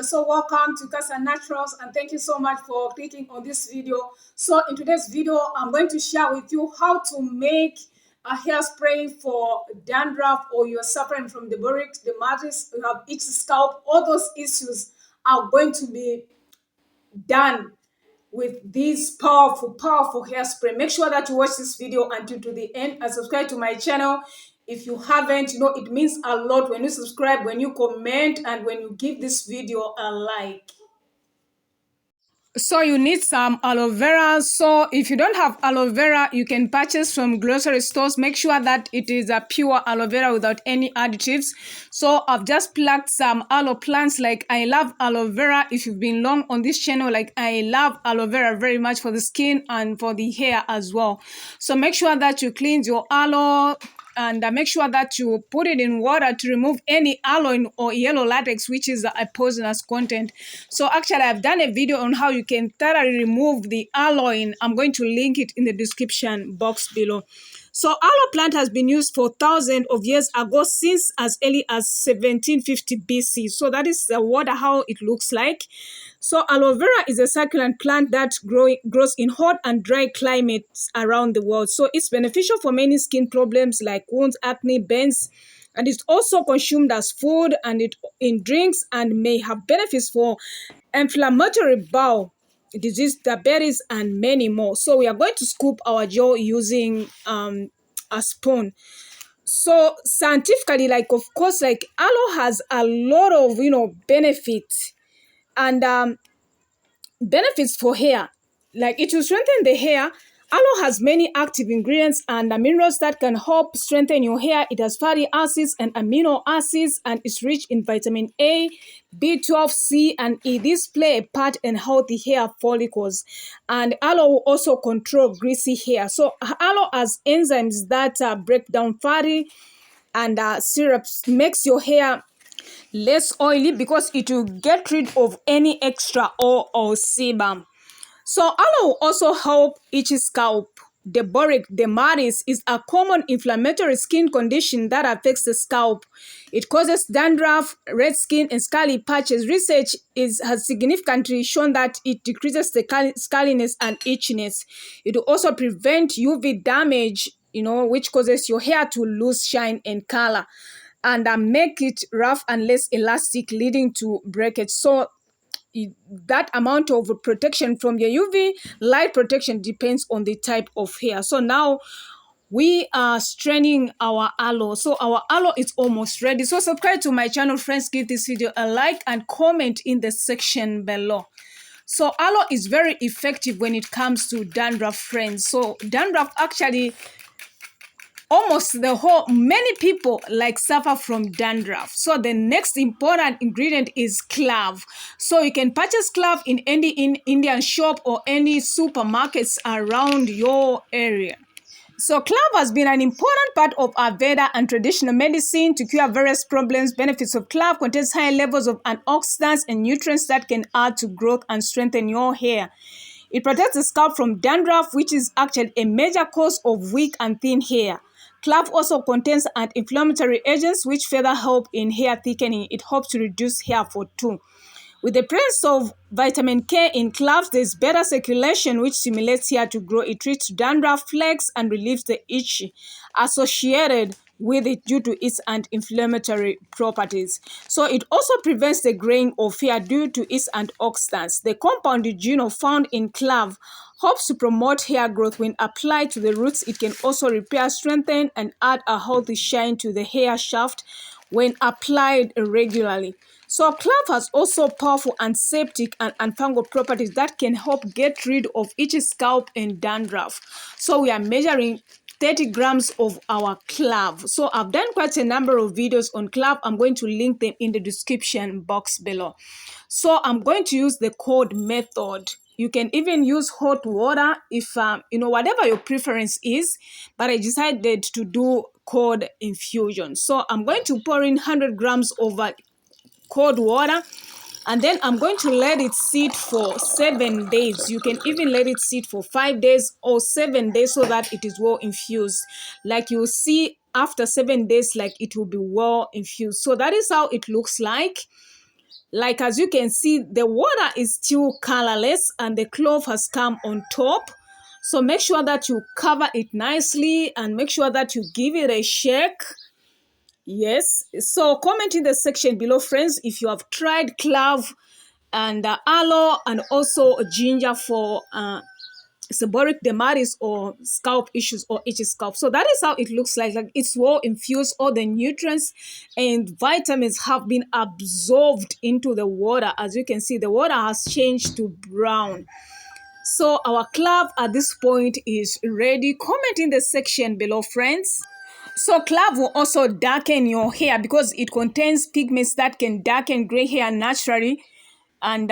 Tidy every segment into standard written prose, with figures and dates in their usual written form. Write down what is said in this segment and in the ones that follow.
So welcome to Cassia Naturals, and thank you so much for clicking on this video. So in today's video, I'm going to share with you how to make a hairspray for dandruff, or you're suffering from the boric, the dermatitis, you have itchy scalp. All those issues are going to be done with this powerful hairspray. Make sure that you watch this video until to the end and subscribe to my channel. If you haven't, it means a lot when you subscribe, when you comment, and when you give this video a like. So you need some aloe vera. So if you don't have aloe vera, you can purchase from grocery stores. Make sure that it is a pure aloe vera without any additives. So I've just plucked some aloe plants. Like, I love aloe vera. If you've been long on this channel, like, I love aloe vera very much for the skin and for the hair as well. So make sure that you cleanse your aloe, and make sure that you put it in water to remove any aloe or yellow latex, which is a poisonous content. So actually, I've done a video on how you can thoroughly remove the aloe. I'm going to link it in the description box below. So aloe plant has been used for thousands of years ago, since as early as 1750 BC. So that is the water, how it looks like. So aloe vera is a succulent plant that grows in hot and dry climates around the world. So it's beneficial for many skin problems like wounds, acne, burns, and it's also consumed as food and in drinks, and may have benefits for inflammatory bowel disease, diabetes, and many more. So we are going to scoop our gel using a spoon. So scientifically, like, of course, like, aloe has a lot of benefits and benefits for hair. Like, it will strengthen the hair. Aloe has many active ingredients and minerals that can help strengthen your hair. It has fatty acids and amino acids, and is rich in vitamin A, B12, C, and E. These play a part in healthy hair follicles. And aloe will also control greasy hair. So aloe has enzymes that break down fatty and syrups, makes your hair less oily because it will get rid of any extra oil or sebum. So aloe will also help itchy scalp. The boric dermatitis is a common inflammatory skin condition that affects the scalp. It causes dandruff, red skin, and scaly patches. Research has significantly shown that it decreases the scaliness and itchiness. It will also prevent UV damage, which causes your hair to lose shine and color, and make it rough and less elastic, leading to breakage. So that amount of protection from your UV light protection depends on the type of hair. So now we are straining our aloe. So our aloe is almost ready. So subscribe to my channel, friends. Give this video a like and comment in the section below. So aloe is very effective when it comes to dandruff, friends. So dandruff, actually, many people suffer from dandruff. So the next important ingredient is clove. So you can purchase clove in any Indian shop or any supermarkets around your area. So clove has been an important part of Ayurveda and traditional medicine to cure various problems. Benefits of clove: contains high levels of antioxidants and nutrients that can add to growth and strengthen your hair. It protects the scalp from dandruff, which is actually a major cause of weak and thin hair. Clove also contains anti-inflammatory agents which further help in hair thickening. It helps to reduce hair fall too. With the presence of vitamin K in cloves, there is better circulation, which stimulates hair to grow. It treats dandruff, flakes, and relieves the itch associated with it due to its anti-inflammatory properties. So it also prevents the graying of hair due to its antioxidants. The compound found in clove helps to promote hair growth. When applied to the roots, it can also repair, strengthen, and add a healthy shine to the hair shaft when applied regularly. So clove has also powerful antiseptic and antifungal properties that can help get rid of itchy scalp and dandruff. So we are measuring 30 grams of our clove. So I've done quite a number of videos on clove. I'm going to link them in the description box below. So I'm going to use the cold method. You can even use hot water if, whatever your preference is, but I decided to do cold infusion. So I'm going to pour in 100 grams of cold water, and then I'm going to let it sit for 7 days. You can even let it sit for 5 days or 7 days so that it is well infused. Like, you'll see after 7 days, like, it will be well infused. So that is how it looks like. Like as you can see, the water is still colorless and the clove has come on top. So make sure that you cover it nicely and make sure that you give it a shake. Yes. So comment in the section below, friends, if you have tried clove and aloe and also ginger for seborrheic dermatitis or scalp issues or itchy scalp. So that is how it looks like it's well infused. All the nutrients and vitamins have been absorbed into the water. As you can see, the water has changed to brown. So our clove at this point is ready. Comment in the section below, friends. So clove will also darken your hair because it contains pigments that can darken gray hair naturally, and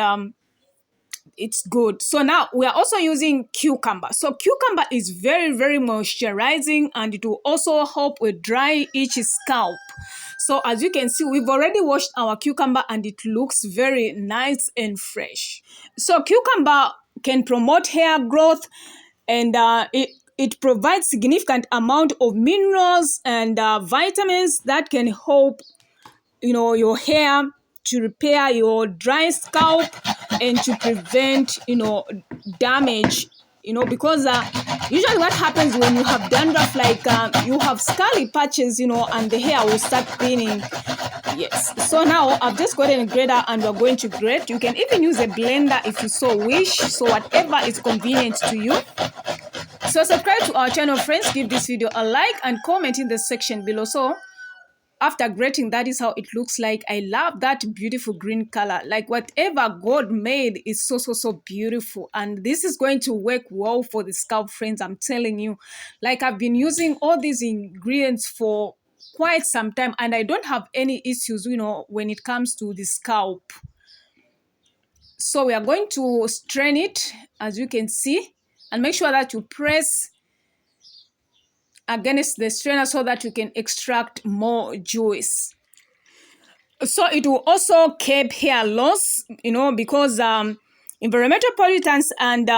it's good. So now we are also using cucumber. So cucumber is very, very moisturizing, and it will also help with dry, itchy scalp. So as you can see, we've already washed our cucumber and it looks very nice and fresh. So cucumber can promote hair growth, and it provides significant amount of minerals and vitamins that can help your hair, to repair your dry scalp and to prevent damage, because usually what happens when you have dandruff, like you have scaly patches, and the hair will start thinning. Yes. So now I've just gotten a grater and we're going to grate. You can even use a blender if you so wish, so whatever is convenient to you. So subscribe to our channel, friends, give this video a like and comment in the section below. So after grating, that is how it looks like. I love that beautiful green color. Like whatever God made is so beautiful, and this is going to work well for the scalp, friends. I'm telling you, like I've been using all these ingredients for quite some time and I don't have any issues when it comes to the scalp. So we are going to strain it, as you can see, and make sure that you press against the strainer so that you can extract more juice. So it will also curb hair loss, because environmental pollutants and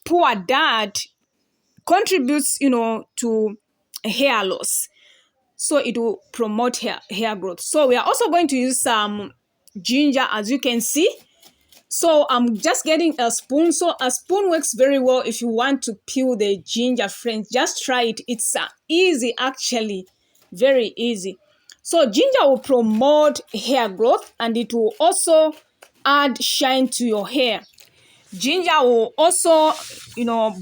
poor diet contributes, to hair loss. So it will promote hair growth. So we are also going to use some ginger, as you can see. So I'm just getting a spoon. So a spoon works very well if you want to peel the ginger, friends. Just try it. It's easy, actually, very easy. So ginger will promote hair growth and it will also add shine to your hair. Ginger will also,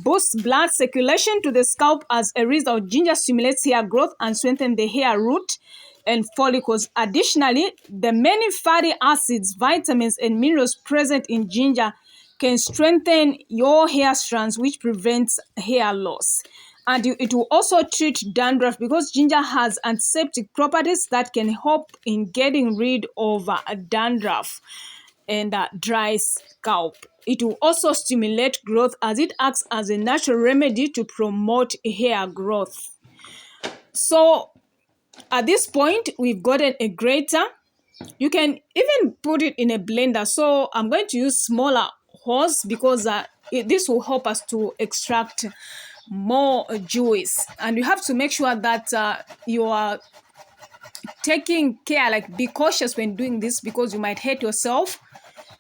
boost blood circulation to the scalp. As a result, ginger stimulates hair growth and strengthens the hair root and follicles. Additionally, the many fatty acids, vitamins, and minerals present in ginger can strengthen your hair strands, which prevents hair loss. And it will also treat dandruff because ginger has antiseptic properties that can help in getting rid of dandruff and dry scalp. It will also stimulate growth as it acts as a natural remedy to promote hair growth. So at this point, we've gotten a grater. You can even put it in a blender. So I'm going to use smaller holes because this will help us to extract more juice. And you have to make sure that you are taking care, like be cautious when doing this because you might hurt yourself.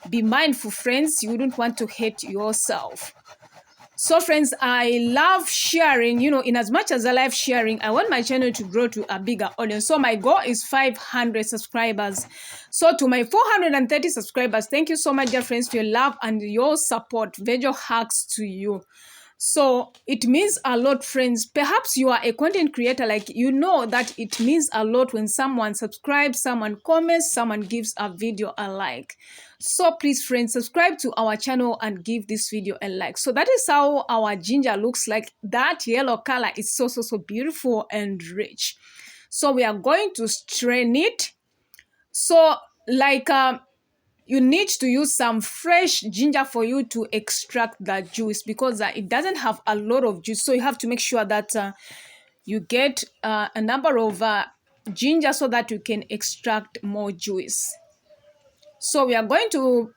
Be mindful, friends. You wouldn't want to hurt yourself. So friends, I love sharing, in as much as I love sharing, I want my channel to grow to a bigger audience. So my goal is 500 subscribers. So to my 430 subscribers, thank you so much, dear friends, for your love and your support. Virtual hugs to you. So it means a lot, friends. Perhaps you are a content creator, like that it means a lot when someone subscribes, someone comments, someone gives a video a like. So please, friends, subscribe to our channel and give this video a like. So that is how our ginger looks like. That yellow color is so beautiful and rich. So we are going to strain it. So like you need to use some fresh ginger for you to extract that juice because it doesn't have a lot of juice. So you have to make sure that you get a number of ginger so that you can extract more juice. So we are going to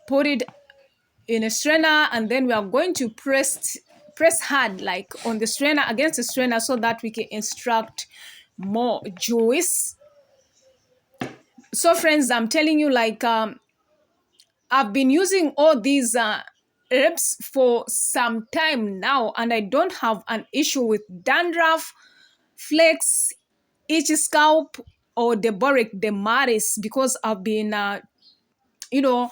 put it in a strainer and then we are going to press hard, like on the strainer, against the strainer, so that we can extract more juice. So friends, I'm telling you, like, I've been using all these herbs for some time now, and I don't have an issue with dandruff, flakes, itchy scalp, or the boric dermatitis, because I've been, you know,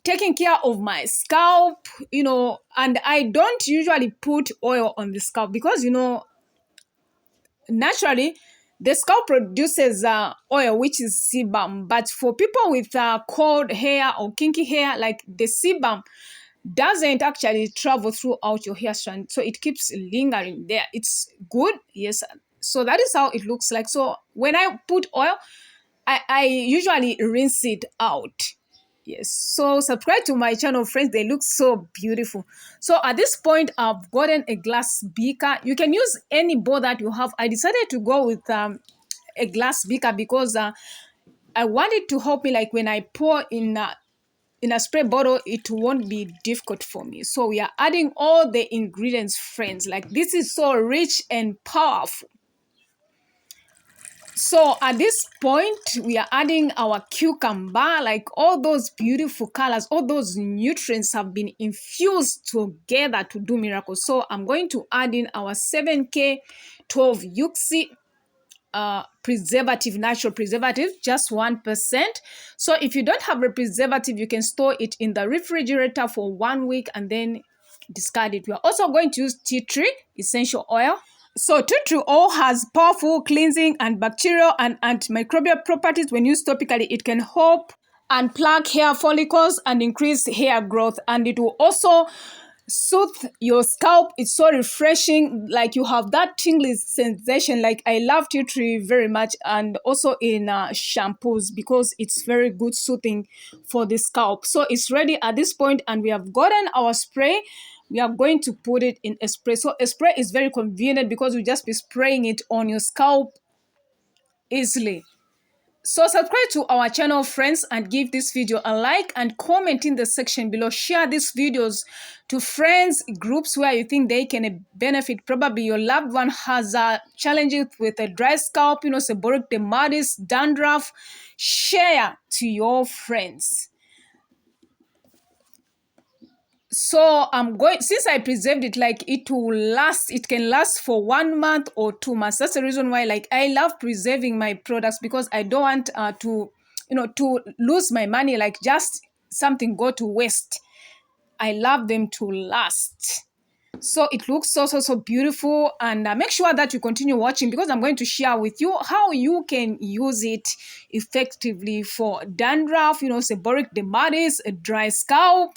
taking care of my scalp, and I don't usually put oil on the scalp because, naturally the scalp produces oil, which is sebum. But for people with cold hair or kinky hair, like, the sebum doesn't actually travel throughout your hair strand, so it keeps lingering there. It's good, yes. So that is how it looks like. So when I put oil, I usually rinse it out. Yes. So subscribe to my channel, friends. They look so beautiful. So at this point, I've gotten a glass beaker. You can use any bowl that you have. I decided to go with a glass beaker because I wanted to help me, like, when I pour in a spray bottle, it won't be difficult for me. So we are adding all the ingredients, friends. Like, this is so rich and powerful. So at this point, we are adding our cucumber. Like, all those beautiful colors, all those nutrients have been infused together to do miracles. So I'm going to add in our 7K 12 Yuxi preservative, natural preservative, just 1%. So if you don't have a preservative, you can store it in the refrigerator for 1 week and then discard it. We are also going to use tea tree essential oil. So tea tree oil has powerful cleansing and bacterial and antimicrobial properties. When used topically, it can help unplug hair follicles and increase hair growth, and it will also soothe your scalp. It's so refreshing, like, you have that tingly sensation. Like, I love tea tree very much, and also in shampoos, because it's very good soothing for the scalp. So it's ready at this point, and we have gotten our spray. We are going to put it in a spray. So a spray is very convenient because you just be spraying it on your scalp easily. So subscribe to our channel, friends, and give this video a like and comment in the section below. Share these videos to friends, groups where you think they can benefit. Probably your loved one has challenges with a dry scalp, seborrheic dermatitis, dandruff. Share to your friends. So I'm going, since I preserved it, like, it will last, it can last for 1 month or 2 months. That's the reason why, like, I love preserving my products, because I don't want to lose my money, like, just something go to waste. I love them to last. So it looks so beautiful, and make sure that you continue watching, because I'm going to share with you how you can use it effectively for dandruff, seborrheic dermatitis, a dry scalp.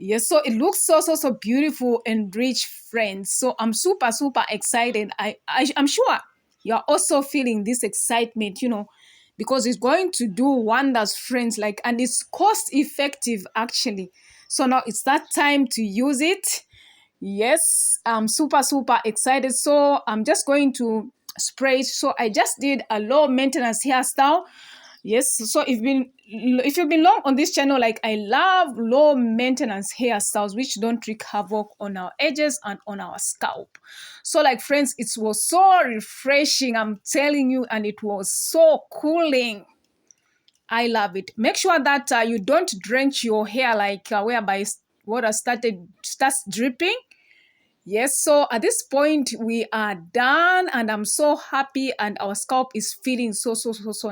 Yes, so it looks so beautiful and rich, friends. So I'm super excited. I'm sure you're also feeling this excitement, because it's going to do wonders, friends. Like, and it's cost effective, actually. So now it's that time to use it. Yes, I'm super excited. So I'm just going to spray it. So I just did a low maintenance hairstyle. Yes, so if you've been long on this channel, like, I love low maintenance hairstyles which don't wreak havoc on our edges and on our scalp. So, like, friends, it was so refreshing, I'm telling you, and it was so cooling. I love it. Make sure that you don't drench your hair, like, whereby water starts dripping. Yes, so at this point we are done, and I'm so happy, and our scalp is feeling so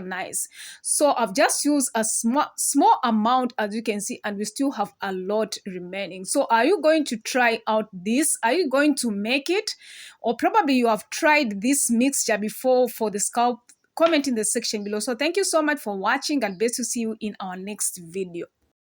nice. So I've just used a small amount, as you can see, and we still have a lot remaining. So are you going to try out this? Are you going to make it? Or probably you have tried this mixture before for the scalp. Comment in the section below. So thank you so much for watching, and best to see you in our next video.